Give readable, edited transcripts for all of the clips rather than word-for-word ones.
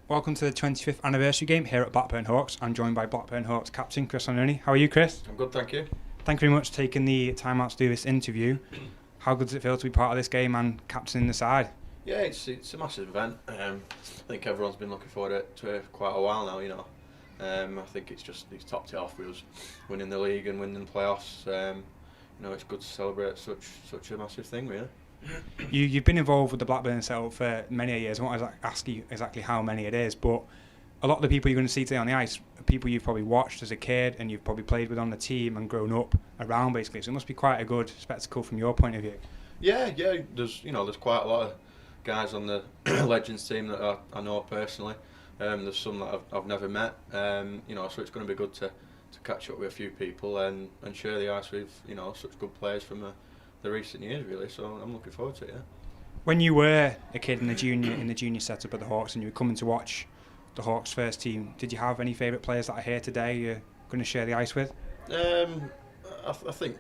Welcome to the 25th anniversary game here at Blackburn Hawks. I'm joined by Blackburn Hawks captain Chris Arnone. How are you, Chris? I'm good, thank you. Thank you very much for taking the time out to do this interview. How good does it feel to be part of this game and captaining the side? Yeah, it's a massive event. I think everyone's been looking forward to it for quite a while now. I think it's topped it off with us winning the league and winning the playoffs. It's good to celebrate such a massive thing, really. You've been involved with the Blackburn setup for many years. I won't ask you exactly how many it is, but a lot of the people you're going to see today on the ice are people you've probably watched as a kid and you've probably played with on the team and grown up around, basically. So it must be quite a good spectacle from your point of view. Yeah. There's quite a lot of guys on the Legends team that I know personally. There's some that I've never met. So it's going to be good to catch up with a few people and share the ice with such good players from the recent years, really. So I'm looking forward to it. Yeah. When you were a kid in the junior setup of the Hawks and you were coming to watch the Hawks first team, did you have any favourite players that are here today you're going to share the ice with? I think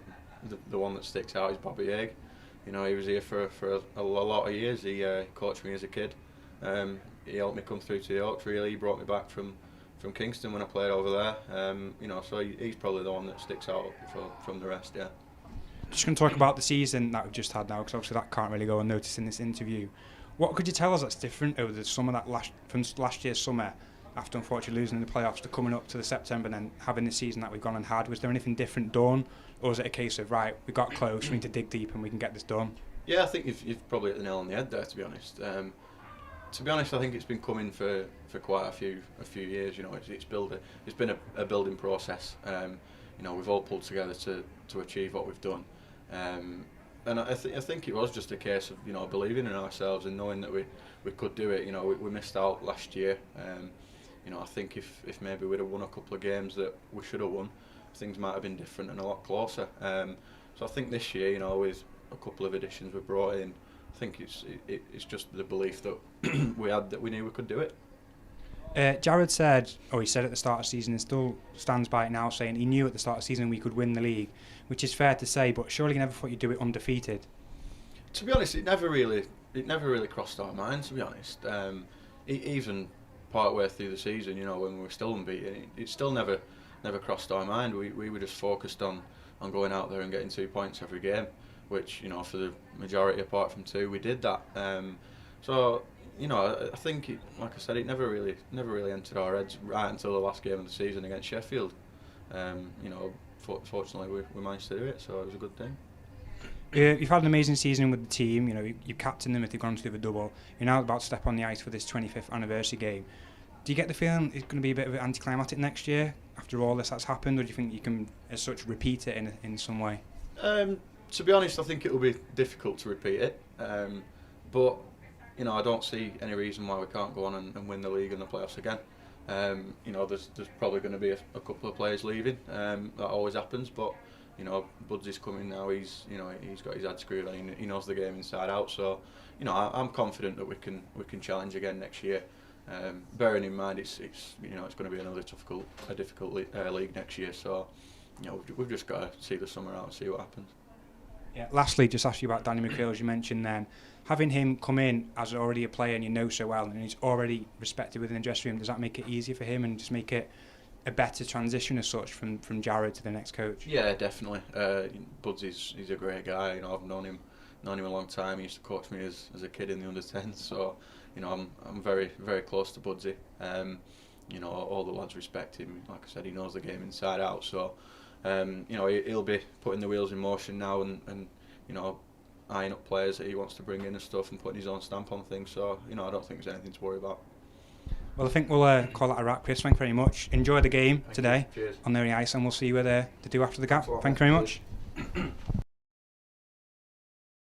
the one that sticks out is Bobby Egg. He was here for a lot of years. He coached me as a kid. He helped me come through to the Hawks, really. He brought me back from Kingston when I played over there. So he's probably the one that sticks out from the rest, yeah. Just going to talk about the season that we've just had now, because obviously that can't really go unnoticed in this interview. What could you tell us that's different over the summer, from last year's summer, after unfortunately losing in the playoffs, to coming up to the September and then having the season that we've gone and had? Was there anything different done, or was it a case of, right, we got close, we need to dig deep and we can get this done? Yeah, I think you've probably hit the nail on the head there, to be honest. I think it's been coming for quite a few years. It's been a building process. We've all pulled together to achieve what we've done. And I think it was just a case of believing in ourselves and knowing that we could do it. We missed out last year. I think if maybe we'd have won a couple of games that we should have won, things might have been different and a lot closer. So I think this year, with a couple of additions we brought in, I think it's just the belief that we had, that we knew we could do it. Jared said, he said at the start of the season, and still stands by it now, saying he knew at the start of the season we could win the league, which is fair to say, but surely you never thought you'd do it undefeated. To be honest, it never really crossed our mind, to be honest. Even part way through the season, when we were still unbeaten, it still never crossed our mind. We were just focused on going out there and getting 2 points every game, which, for the majority apart from two, we did that. I think, like I said, it never really entered our heads right until the last game of the season against Sheffield. Fortunately, we managed to do it, so it was a good thing. You've had an amazing season with the team. You captained them if they've gone to the double. You're now about to step on the ice for this 25th anniversary game. Do you get the feeling it's going to be a bit of an anticlimactic next year after all this that's happened, or do you think you can, as such, repeat it in some way? To be honest, I think it will be difficult to repeat it. But I don't see any reason why we can't go on and win the league and the playoffs again. There's probably going to be a couple of players leaving. That always happens, but Budsy's coming now. He's got his head screwed on. He knows the game inside out. So I'm confident that we can challenge again next year. Bearing in mind it's going to be another difficult league next year. So we've just got to see the summer out and see what happens. Yeah. Lastly, just ask you about Danny McHale, as you mentioned then. Having him come in as already a player and you know so well, and he's already respected within the dressing room, does that make it easier for him and just make it a better transition as such from Jared to the next coach? Yeah, definitely. Budsy's he's a great guy. I've known him a long time. He used to coach me as a kid in the under-10s, so I'm very, very close to Budsy. All the lads respect him. Like I said, he knows the game inside out. So he'll be putting the wheels in motion now and eyeing up players that he wants to bring in and stuff and putting his own stamp on things. So I don't think there's anything to worry about. Well, I think we'll call that a wrap, Chris. Thank you very much. Enjoy the game today Cheers. on the ice, and we'll see you to do after the gap. Thank you very much.